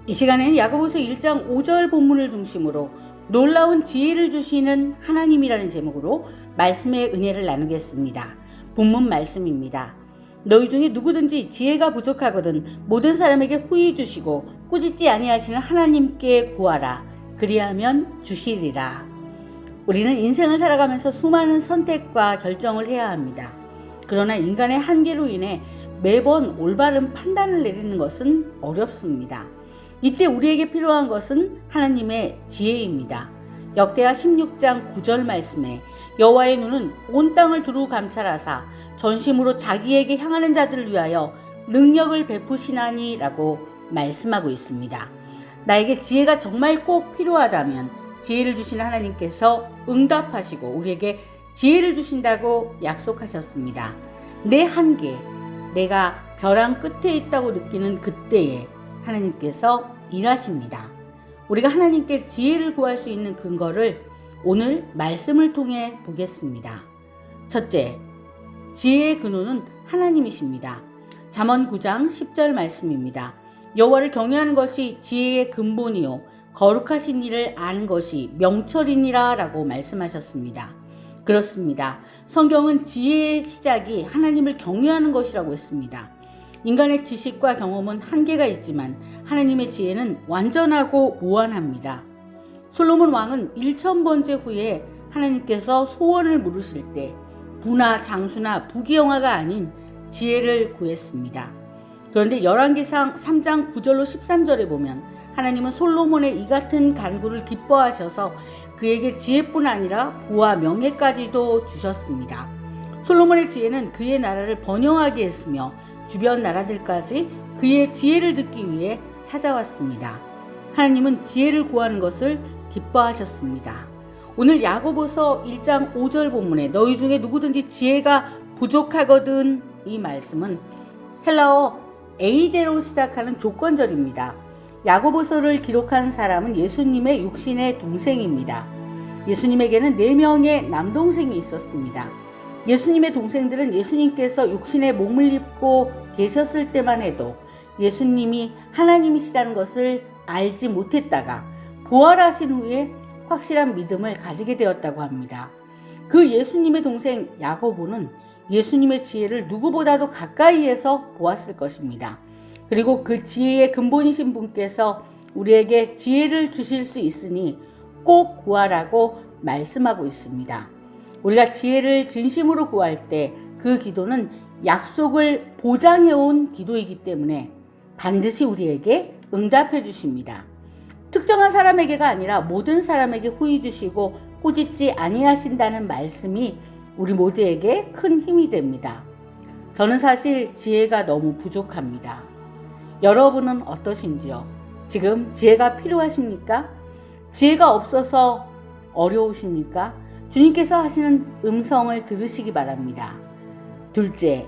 이 시간에는 야고보서 1장 5절 본문을 중심으로 놀라운 지혜를 주시는 하나님이라는 제목으로 말씀의 은혜를 나누겠습니다. 본문 말씀입니다. 너희 중에 누구든지 지혜가 부족하거든 모든 사람에게 후히 주시고 꾸짖지 아니하시는 하나님께 구하라. 그리하면 주시리라. 우리는 인생을 살아가면서 수많은 선택과 결정을 해야 합니다. 그러나 인간의 한계로 인해 매번 올바른 판단을 내리는 것은 어렵습니다. 이때 우리에게 필요한 것은 하나님의 지혜입니다. 역대하 16장 9절 말씀에 여호와의 눈은 온 땅을 두루 감찰하사 전심으로 자기에게 향하는 자들을 위하여 능력을 베푸시나니 라고 말씀하고 있습니다. 나에게 지혜가 정말 꼭 필요하다면 지혜를 주시는 하나님께서 응답하시고 우리에게 지혜를 주신다고 약속하셨습니다. 내 한계, 내가 벼랑 끝에 있다고 느끼는 그때에 하나님께서 일하십니다. 우리가 하나님께 지혜를 구할 수 있는 근거를 오늘 말씀을 통해 보겠습니다. 첫째, 지혜의 근원은 하나님이십니다. 잠언 9장 10절 말씀입니다. 여호와를 경외하는 것이 지혜의 근본이요 거룩하신 일을 아는 것이 명철이니라 라고 말씀하셨습니다. 그렇습니다. 성경은 지혜의 시작이 하나님을 경외하는 것이라고 했습니다. 인간의 지식과 경험은 한계가 있지만 하나님의 지혜는 완전하고 무한합니다. 솔로몬 왕은 1000번째 후에 하나님께서 소원을 물으실 때 부나 장수나 부귀영화가 아닌 지혜를 구했습니다. 그런데 열왕기상 3장 9절로 13절에 보면 하나님은 솔로몬의 이 같은 간구를 기뻐하셔서 그에게 지혜뿐 아니라 부와 명예까지도 주셨습니다. 솔로몬의 지혜는 그의 나라를 번영하게 했으며 주변 나라들까지 그의 지혜를 듣기 위해 찾아왔습니다. 하나님은 지혜를 구하는 것을 기뻐하셨습니다. 오늘 야고보서 1장 5절 본문에 너희 중에 누구든지 지혜가 부족하거든 이 말씀은 헬라어 에이데로 시작하는 조건절입니다. 야고보서를 기록한 사람은 예수님의 육신의 동생입니다. 예수님에게는 4명의 남동생이 있었습니다. 예수님의 동생들은 예수님께서 육신의 몸을 입고 계셨을 때만 해도 예수님이 하나님이시라는 것을 알지 못했다가 부활하신 후에 확실한 믿음을 가지게 되었다고 합니다. 그 예수님의 동생 야고보는 예수님의 지혜를 누구보다도 가까이에서 보았을 것입니다. 그리고 그 지혜의 근본이신 분께서 우리에게 지혜를 주실 수 있으니 꼭 구하라고 말씀하고 있습니다. 우리가 지혜를 진심으로 구할 때 그 기도는 약속을 보장해온 기도이기 때문에 반드시 우리에게 응답해 주십니다. 특정한 사람에게가 아니라 모든 사람에게 후히 주시고 꾸짖지 아니하신다는 말씀이 우리 모두에게 큰 힘이 됩니다. 저는 사실 지혜가 너무 부족합니다. 여러분은 어떠신지요? 지금 지혜가 필요하십니까? 지혜가 없어서 어려우십니까? 주님께서 하시는 음성을 들으시기 바랍니다. 둘째,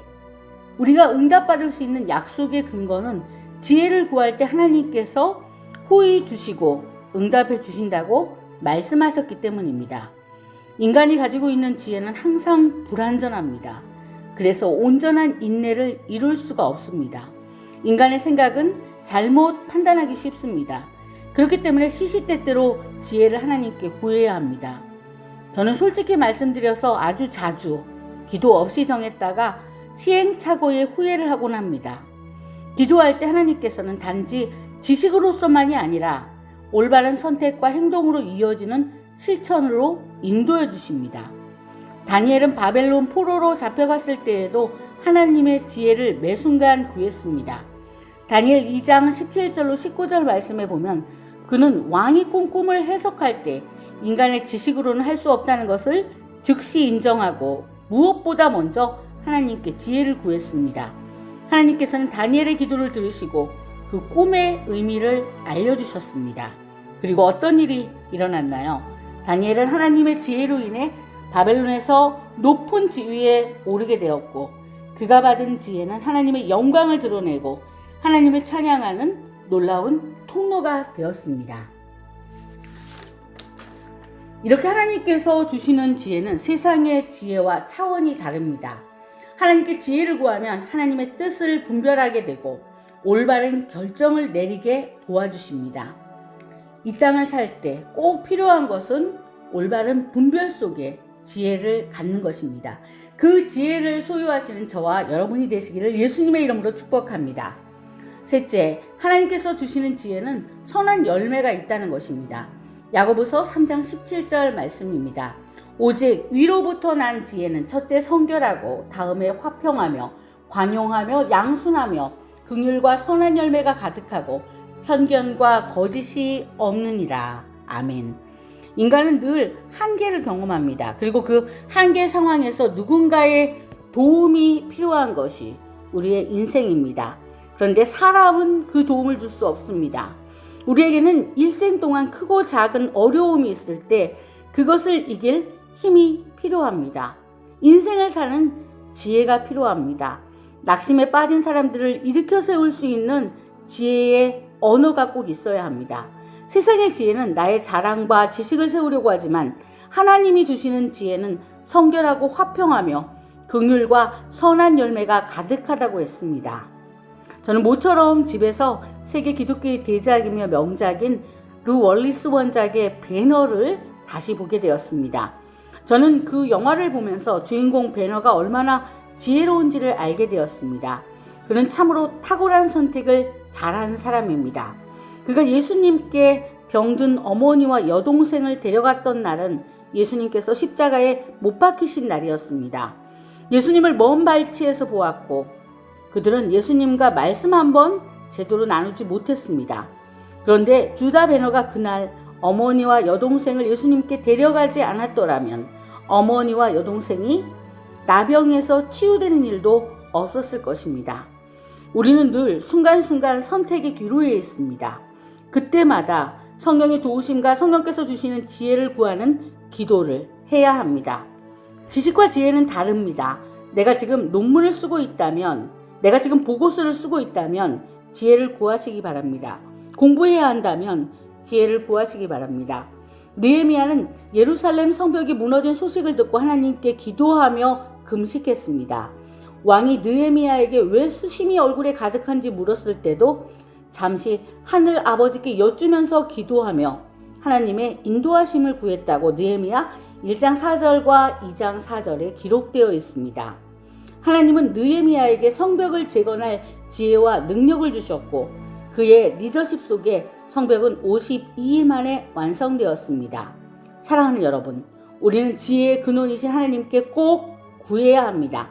우리가 응답받을 수 있는 약속의 근거는 지혜를 구할 때 하나님께서 후히 주시고 응답해 주신다고 말씀하셨기 때문입니다. 인간이 가지고 있는 지혜는 항상 불완전합니다. 그래서 온전한 인내를 이룰 수가 없습니다. 인간의 생각은 잘못 판단하기 쉽습니다. 그렇기 때문에 시시때때로 지혜를 하나님께 구해야 합니다. 저는 솔직히 말씀드려서 아주 자주 기도 없이 정했다가 시행착오에 후회를 하곤 합니다. 기도할 때 하나님께서는 단지 지식으로서만이 아니라 올바른 선택과 행동으로 이어지는 실천으로 인도해 주십니다. 다니엘은 바벨론 포로로 잡혀갔을 때에도 하나님의 지혜를 매 순간 구했습니다. 다니엘 2장 17절로 19절 말씀에 보면 그는 왕이 꾼 꿈을 해석할 때 인간의 지식으로는 할 수 없다는 것을 즉시 인정하고 무엇보다 먼저 하나님께 지혜를 구했습니다. 하나님께서는 다니엘의 기도를 들으시고 그 꿈의 의미를 알려주셨습니다. 그리고 어떤 일이 일어났나요? 다니엘은 하나님의 지혜로 인해 바벨론에서 높은 지위에 오르게 되었고 그가 받은 지혜는 하나님의 영광을 드러내고 하나님을 찬양하는 놀라운 통로가 되었습니다. 이렇게 하나님께서 주시는 지혜는 세상의 지혜와 차원이 다릅니다. 하나님께 지혜를 구하면 하나님의 뜻을 분별하게 되고 올바른 결정을 내리게 도와주십니다. 이 땅을 살 때 꼭 필요한 것은 올바른 분별 속에 지혜를 갖는 것입니다. 그 지혜를 소유하시는 저와 여러분이 되시기를 예수님의 이름으로 축복합니다. 셋째, 하나님께서 주시는 지혜는 선한 열매가 있다는 것입니다. 야고보서 3장 17절 말씀입니다. 오직 위로부터 난 지혜는 첫째 성결하고 다음에 화평하며 관용하며 양순하며 긍휼과 선한 열매가 가득하고 편견과 거짓이 없느니라. 아멘. 인간은 늘 한계를 경험합니다. 그리고 그 한계 상황에서 누군가의 도움이 필요한 것이 우리의 인생입니다. 그런데 사람은 그 도움을 줄 수 없습니다. 우리에게는 일생 동안 크고 작은 어려움이 있을 때 그것을 이길 힘이 필요합니다. 인생을 사는 지혜가 필요합니다. 낙심에 빠진 사람들을 일으켜 세울 수 있는 지혜의 언어가 꼭 있어야 합니다. 세상의 지혜는 나의 자랑과 지식을 세우려고 하지만 하나님이 주시는 지혜는 성결하고 화평하며 긍휼과 선한 열매가 가득하다고 했습니다. 저는 모처럼 집에서 세계 기독교의 대작이며 명작인 루 월리스 원작의 배너를 다시 보게 되었습니다. 저는 그 영화를 보면서 주인공 배너가 얼마나 지혜로운지를 알게 되었습니다. 그는 참으로 탁월한 선택을 잘한 사람입니다. 그가 예수님께 병든 어머니와 여동생을 데려갔던 날은 예수님께서 십자가에 못 박히신 날이었습니다. 예수님을 먼 발치에서 보았고 그들은 예수님과 말씀 한번 제대로 나누지 못했습니다. 그런데 주다 배너가 그날 어머니와 여동생을 예수님께 데려가지 않았더라면 어머니와 여동생이 나병에서 치유되는 일도 없었을 것입니다. 우리는 늘 순간순간 선택의 기로에 있습니다. 그때마다 성령의 도우심과 성령께서 주시는 지혜를 구하는 기도를 해야 합니다. 지식과 지혜는 다릅니다. 내가 지금 논문을 쓰고 있다면, 내가 지금 보고서를 쓰고 있다면 지혜를 구하시기 바랍니다. 공부해야 한다면 지혜를 구하시기 바랍니다. 느헤미야는 예루살렘 성벽이 무너진 소식을 듣고 하나님께 기도하며 금식했습니다. 왕이 느헤미야에게 왜 수심이 얼굴에 가득한지 물었을 때도 잠시 하늘 아버지께 여쭈면서 기도하며 하나님의 인도하심을 구했다고 느헤미야 1장 4절과 2장 4절에 기록되어 있습니다. 하나님은 느헤미야에게 성벽을 재건할 지혜와 능력을 주셨고 그의 리더십 속에 성벽은 52일 만에 완성되었습니다. 사랑하는 여러분, 우리는 지혜의 근원이신 하나님께 꼭 구해야 합니다.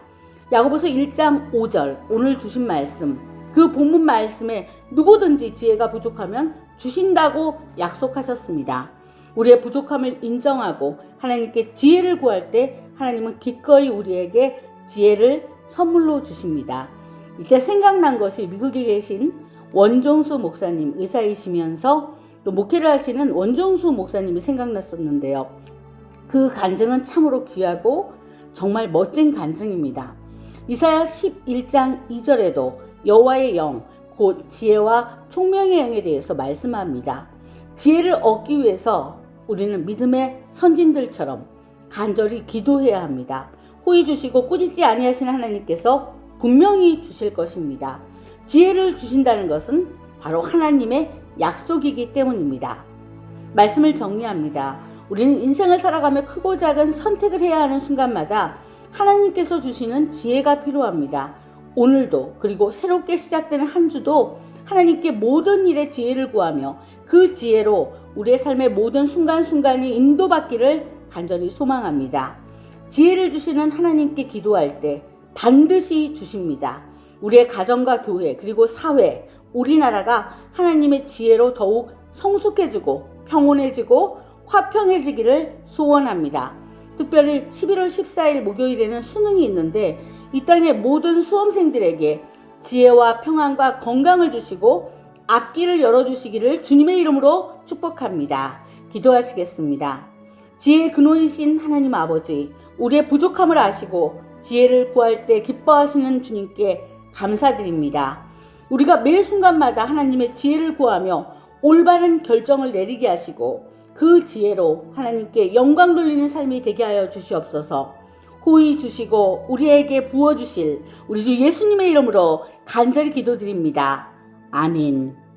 야고보서 1장 5절 오늘 주신 말씀, 그 본문 말씀에 누구든지 지혜가 부족하면 주신다고 약속하셨습니다. 우리의 부족함을 인정하고 하나님께 지혜를 구할 때 하나님은 기꺼이 우리에게 지혜를 선물로 주십니다. 이때 생각난 것이 미국에 계신 원종수 목사님, 의사이시면서 또 목회를 하시는 원종수 목사님이 생각났었는데요. 그 간증은 참으로 귀하고 정말 멋진 간증입니다. 이사야 11장 2절에도 여호와의 영, 곧 지혜와 총명의 영에 대해서 말씀합니다. 지혜를 얻기 위해서 우리는 믿음의 선진들처럼 간절히 기도해야 합니다. 호의 주시고 꾸짖지 아니하시는 하나님께서 분명히 주실 것입니다. 지혜를 주신다는 것은 바로 하나님의 약속이기 때문입니다. 말씀을 정리합니다. 우리는 인생을 살아가며 크고 작은 선택을 해야 하는 순간마다 하나님께서 주시는 지혜가 필요합니다. 오늘도 그리고 새롭게 시작되는 한 주도 하나님께 모든 일에 지혜를 구하며 그 지혜로 우리의 삶의 모든 순간순간이 인도받기를 간절히 소망합니다. 지혜를 주시는 하나님께 기도할 때 반드시 주십니다. 우리의 가정과 교회 그리고 사회, 우리나라가 하나님의 지혜로 더욱 성숙해지고 평온해지고 화평해지기를 소원합니다. 특별히 11월 14일 목요일에는 수능이 있는데 이 땅의 모든 수험생들에게 지혜와 평안과 건강을 주시고 앞길을 열어주시기를 주님의 이름으로 축복합니다. 기도하시겠습니다. 지혜의 근원이신 하나님 아버지, 우리의 부족함을 아시고 지혜를 구할 때 기뻐하시는 주님께 감사드립니다. 우리가 매 순간마다 하나님의 지혜를 구하며 올바른 결정을 내리게 하시고 그 지혜로 하나님께 영광 돌리는 삶이 되게 하여 주시옵소서. 호의 주시고 우리에게 부어주실 우리 주 예수님의 이름으로 간절히 기도드립니다. 아멘.